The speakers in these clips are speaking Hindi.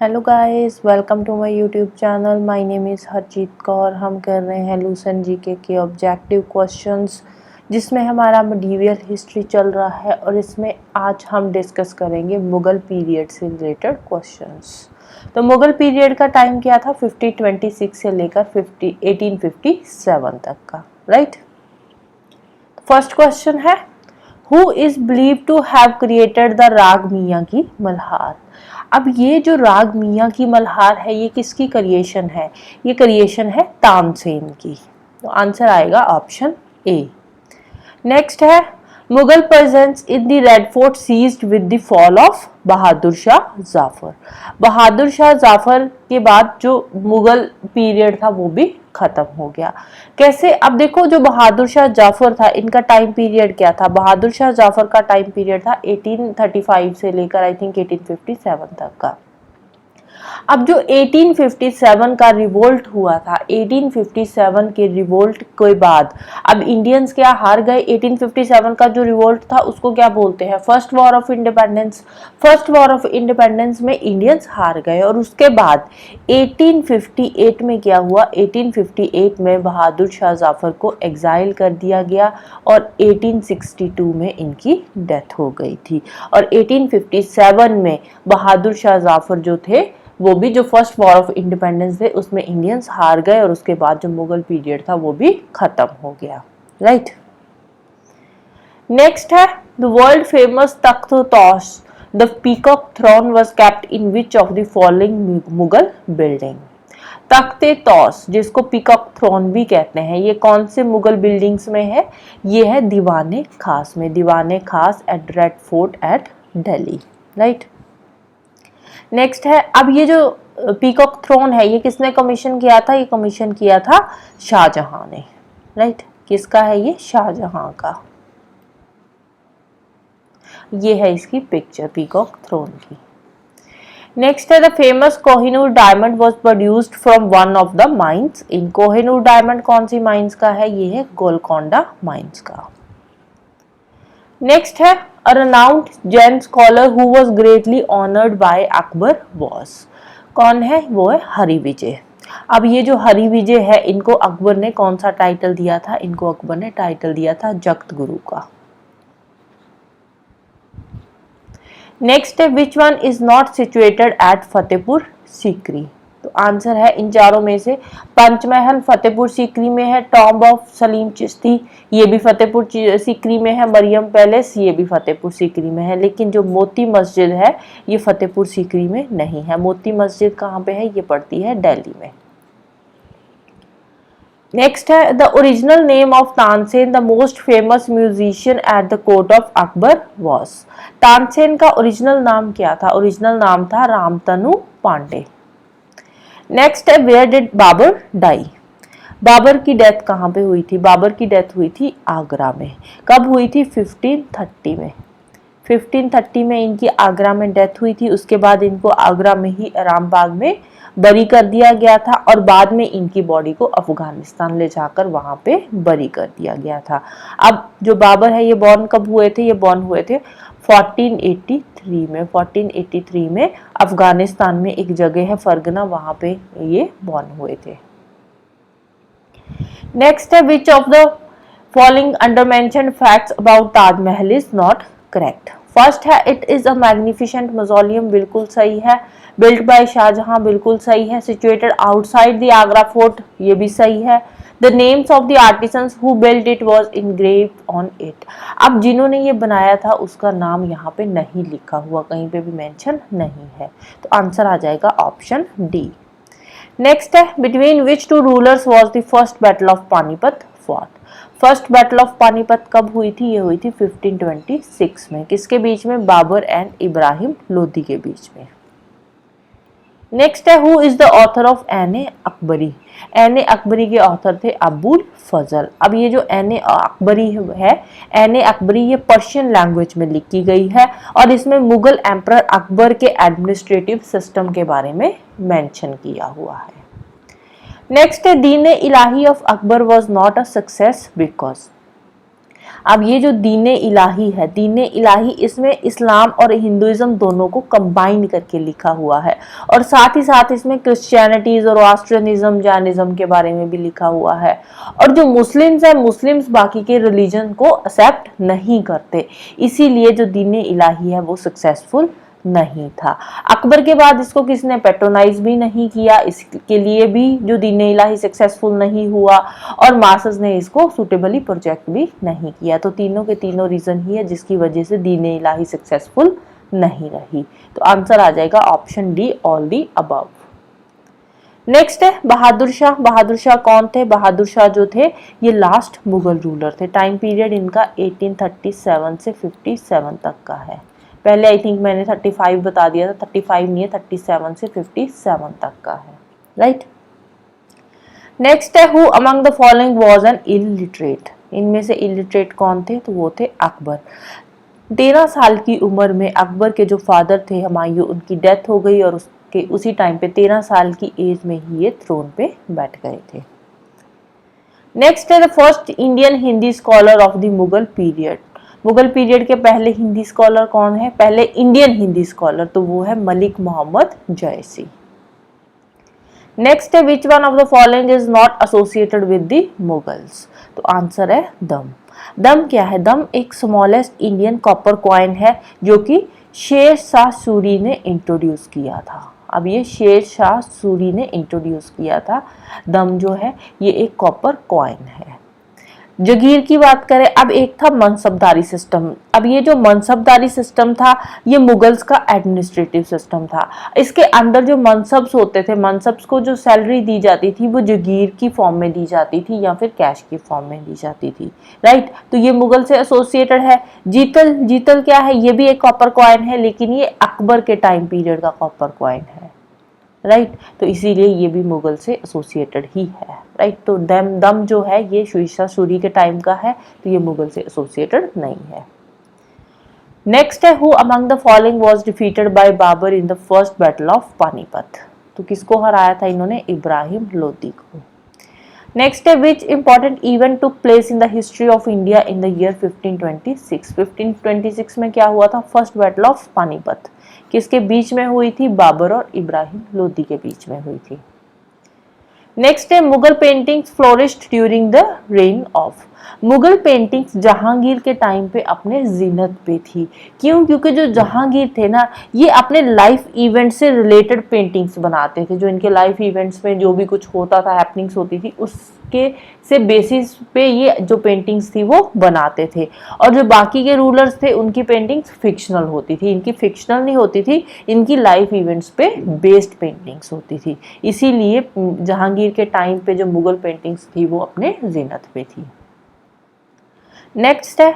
Hello guys, welcome to my YouTube channel. My name is Harjeet Kaur. हम कर रहे हैं लूसेंट जीके के ऑब्जेक्टिव क्वेश्चंस, जिसमें हमारा मिडीवियल हिस्ट्री चल रहा है और इसमें आज हम डिस्कस करेंगे मुग़ल पीरियड से रिलेटेड क्वेश्चंस। तो मुग़ल पीरियड का टाइम क्या था? 1526 से लेकर 1857 तक का, राइट। फर्स्ट क्वेश्चन है, who is believe to have created the raag Miyan की मल्हार। अब ये जो राग मियाँ की मल्हार है, ये किसकी क्रिएशन है? ये क्रिएशन है तानसेन की। तो आंसर आएगा ऑप्शन ए। नेक्स्ट है, Mughal presence in the Red Fort ceased with the fall of Bahadur Shah Zafar. Bahadur Shah Zafar के बाद जो मुगल पीरियड था वो भी खत्म हो गया। कैसे? अब देखो, जो बहादुर शाह जाफर था, इनका टाइम पीरियड क्या था? बहादुर शाह जाफर का टाइम पीरियड था 1835 से लेकर आई थिंक 1857 तक का। अब जो 1857 का रिवोल्ट हुआ था, 1857 के रिवोल्ट के बाद अब इंडियंस क्या हार गए? 1857 का जो रिवोल्ट था उसको क्या बोलते हैं? First war of independence. First war of independence में इंडियंस हार गए और उसके बाद 1858 में क्या हुआ? 1858 में बहादुर शाह जाफर को एग्जाइल कर दिया गया और 1862 में इनकी डेथ हो गई थी। और 1857 में बहादुर शाह जाफर जो थे, वो भी जो फर्स्ट वॉर ऑफ इंडिपेंडेंस थे उसमें इंडियंस हार गए और उसके बाद जो मुगल पीरियड था वो भी खत्म हो गया, राइट। नेक्स्ट है, the world famous Takht Taus the peacock throne was kept in which of the following Mughal building. Takhte Taus, जिसको पीकॉक थ्रोन भी कहते हैं, ये कौन से मुगल बिल्डिंग्स में है? ये है दीवाने खास में। Diwane Khas at red fort at Delhi, right. Next है, अब ये जो पीकॉक थ्रोन है ये किसने कमीशन किया था? ये कमीशन किया था शाहजहां ने, राइट। किसका है ये? शाहजहां का। ये है इसकी पिक्चर पीकॉक थ्रोन की। नेक्स्ट है, the famous Kohinoor diamond was produced from one of the mines in. Kohinoor diamond कौन सी माइंस का है? ये है गोलकोंडा माइंस का। नेक्स्ट है, a renowned Jain scholar who was greatly honored by Akbar was। कौन है? वो है हरि विजय। अब ये जो हरि विजय है, इनको अकबर ने कौन सा टाइटल दिया था? इनको अकबर ने टाइटल दिया था जगत गुरु का। नेक्स्ट है, which one is not situated at Fatehpur Sikri. तो आंसर है इन चारों में से पंचमहल फतेहपुर सीकरी में है, टॉम्ब ऑफ सलीम चिश्ती ये भी फतेहपुर सीकरी में है, मरियम पैलेस ये भी फतेहपुर सीकरी में है, लेकिन जो मोती मस्जिद है ये फतेहपुर सीकरी में नहीं है। मोती मस्जिद कहाँ पे है? ये पड़ती है दिल्ली में। नेक्स्ट है, the original name of Tansen the most famous musician at the court of Akbar was. Tansen का ओरिजिनल नाम क्या था? ओरिजिनल नाम था रामतनु पांडे। नेक्स्ट है, where did Babar die. Babar की डेथ कहाँ पे हुई थी? बाबर की डेथ हुई थी आगरा में। कब हुई थी? 1530 में। 1530 में इनकी आगरा में डेथ हुई थी। उसके बाद इनको आगरा में ही आराम बाग में बरी कर दिया गया था और बाद में इनकी बॉडी को अफगानिस्तान ले जाकर वहां पे बरी कर दिया गया था। अब जो बाबर है ये बॉर्न कब हुए थे? ये बॉर्न हुए थे 1483 में। 1483 में अफगानिस्तान में एक जगह है फरगना, वहां पे ये बॉर्न हुए थे। नेक्स्ट है, which of the following under mentioned facts about Taj Mahal is not correct. First है, it is a magnificent mausoleum, बिल्कुल सही है। बिल्ट बाय शाहजहां, बिल्कुल सही है। Situated outside the Agra Fort, ये भी सही है। The names of the artisans who built it was engraved on it. अब जिन्होंने ये बनाया था उसका नाम यहाँ पे नहीं लिखा हुआ, कहीं पे भी मेंशन नहीं है, तो आंसर आ जाएगा ऑप्शन डी। नेक्स्ट है, between which two rulers was the first battle of Panipat fought. First battle of Panipat कब हुई थी? ये हुई थी 1526 में। किसके बीच में? बाबर एंड इब्राहिम लोदी के बीच में। नेक्स्ट है, who is the author of Ain e Akbari. Ain e Akbari के ऑथर थे अबुल फजल। अब ये जो एन ए अकबरी है, एन ए अकबरी ये पर्शियन लैंग्वेज में लिखी गई है और इसमें मुगल एम्परर अकबर के एडमिनिस्ट्रेटिव सिस्टम के बारे में मेंशन किया हुआ है। नेक्स्ट है, Din i Ilahi of Akbar was not a success because. अब ये जो दीन इलाही है, दीन इलाही, इसमें इस्लाम और हिंदुइज्म दोनों को कंबाइन करके लिखा हुआ है और साथ ही साथ इसमें क्रिश्चियनिटी, ज़ोरोआस्ट्रियनिज्म, जैनिज्म के बारे में भी लिखा हुआ है। और जो मुस्लिम्स है, मुस्लिम्स बाकी के रिलीजन को एक्सेप्ट नहीं करते, इसीलिए जो दीन इलाही है वो सक्सेसफुल नहीं था। अकबर के बाद इसको किसने पेट्रोनाइज भी नहीं किया, इसके लिए भी जो दीन इलाही सक्सेसफुल नहीं हुआ, और मासस ने इसको सुटेबली प्रोजेक्ट भी नहीं किया। तो तीनों के तीनों रीजन ही है जिसकी वजह से दीन इलाही सक्सेसफुल नहीं रही। तो आंसर आ जाएगा option D, all the above. Next है बहादुर शाह। बहादुर शाह कौन थे? बहादुर शाह जो थे ये लास्ट मुगल रूलर थे। टाइम पीरियड इनका 1837 से 57 तक का है। पहले आई थिंक मैंने 35 बता दिया था, 35 नहीं है, 37 से 57 तक का है, राइट। नेक्स्ट है who among the following was an illiterate. इनमें से इलिटरेट कौन थे? तो वो थे अकबर। 13 साल की उम्र में अकबर के जो फादर थे हुमायूं, उनकी डेथ हो गई और उसके उसी टाइम पे 13 साल की एज में ही ये थ्रोन पे बैठ गए थे। नेक्स्ट है the first Indian Hindi scholar of the Mughal period. Mughal period के पहले हिंदी स्कॉलर कौन है? पहले इंडियन हिंदी स्कॉलर, तो वो है मलिक मोहम्मद जयसी। नेक्स्ट है which one of the following is not associated with the Mughals. तो आंसर है दम। दम क्या है? दम एक स्मॉलेस्ट इंडियन कॉपर कॉइन है जो कि शेर शाह सूरी ने इंट्रोड्यूस किया था। अब ये शेर शाह सूरी ने इंट्रोड्यूस किया था। दम जो है ये एक कॉपर कॉइन है। जगीर की बात करें, अब एक था मनसबदारी सिस्टम। अब ये जो मनसबदारी सिस्टम था ये मुगल्स का एडमिनिस्ट्रेटिव सिस्टम था। इसके अंदर जो मनसब्स होते थे, मनसब्स को जो सैलरी दी जाती थी वो जगीर की फॉर्म में दी जाती थी या फिर कैश की फॉर्म में दी जाती थी, राइट। तो ये मुगल से एसोसिएटेड है। जीतल, जीतल क्या है? ये भी एक कॉपर कॉइन है, लेकिन ये अकबर के टाइम पीरियड का कॉपर कॉइन है, राइट। तो इसीलिए ये भी मुगल से एसोसिएटेड ही है, राइट। तो दम जो है ये शेरशाह सूरी के टाइम का है, तो ये मुगल से एसोसिएटेड नहीं है। नेक्स्ट है who among the following was defeated by Babar in the first battle of Panipat. तो किसको हराया था इन्होंने? इब्राहिम लोदी को। नेक्स्ट है which important event took place in the history of India in the year 1526। 1526 में क्या हुआ था? First battle of Panipat. किसके बीच में हुई थी? बाबर और इब्राहिम लोदी के बीच में हुई थी। नेक्स्ट है Mughal paintings flourished during the rain of. Mughal paintings Jahangir के टाइम पे अपने जीनत पे थी। क्यों? क्योंकि जो जहांगीर थे ना, ये अपने लाइफ इवेंट से रिलेटेड पेंटिंग्स बनाते थे। जो इनके लाइफ इवेंट्स में जो भी कुछ होता था, हैपनिंग्स होती थी, उसके से बेसिस पे ये जो पेंटिंग्स थी वो बनाते थे। और जो बाकी के रूलर्स थे उनकी पेंटिंग्स फिक्शनल होती थी। इनकी फिक्शनल नहीं होती थी, इनकी लाइफ इवेंट्स पे बेस्ड पेंटिंग्स होती थी। इसीलिए जहांगीर के टाइम पे जो मुगल पेंटिंग्स थी वो अपने जीनत पे थी। नेक्स्ट है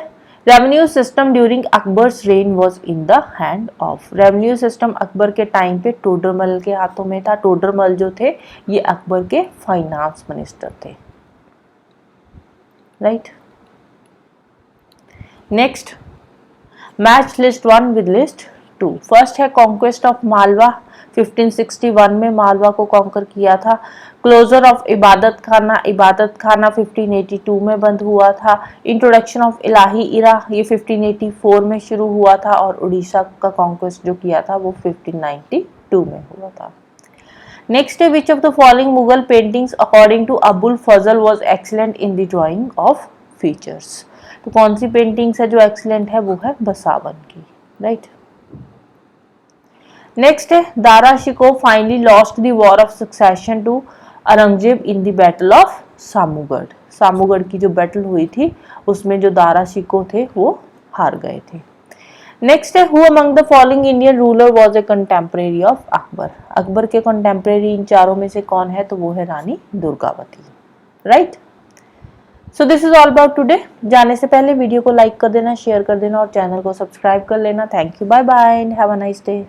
revenue system during Akbar's rain was in the hand of. Revenue system Akbar के टाइम पे टोडरमल के हाथों में था। टोडरमल जो थे ये अकबर के फाइनेंस मिनिस्टर थे, right. Next match list 1 with list 2। First है कॉन्क्वेस्ट ऑफ मालवा। 1561 में मालवा को कॉन्कर किया था। क्लोजर ऑफ इबादत खाना। इबादत खाना 1582 में बंद हुआ था। इंट्रोडक्शन ऑफ इलाही इरा ये 1584 में शुरू हुआ था और उड़ीसा का कॉन्क्वेस्ट जो किया था वो 1592 में हुआ था। नेक्स्ट है which of the following Mughal paintings according to Abul Fazal was excellent in the drawing of features. तो कौन सी पेंटिंग्स है जो एक्सीलेंट है? वो है बसावन की, राइट। नेक्स्ट है Dara Shikoh finally lost the war of succession to Aurangzeb in the battle of Samugarh. Samugarh की जो बैटल हुई थी उसमें जो दारा शिकोह थे वो हार गए थे। नेक्स्ट है who among the following Indian ruler was a contemporary of Akbar. Akbar के कंटेम्परेरी इन चारों में से कौन है? तो वो है Rani Durgavati, right. So this is all about today. जाने से पहले वीडियो को लाइक कर देना, शेयर कर देना और चैनल को सब्सक्राइब कर लेना। Thank you, bye bye and have a nice day.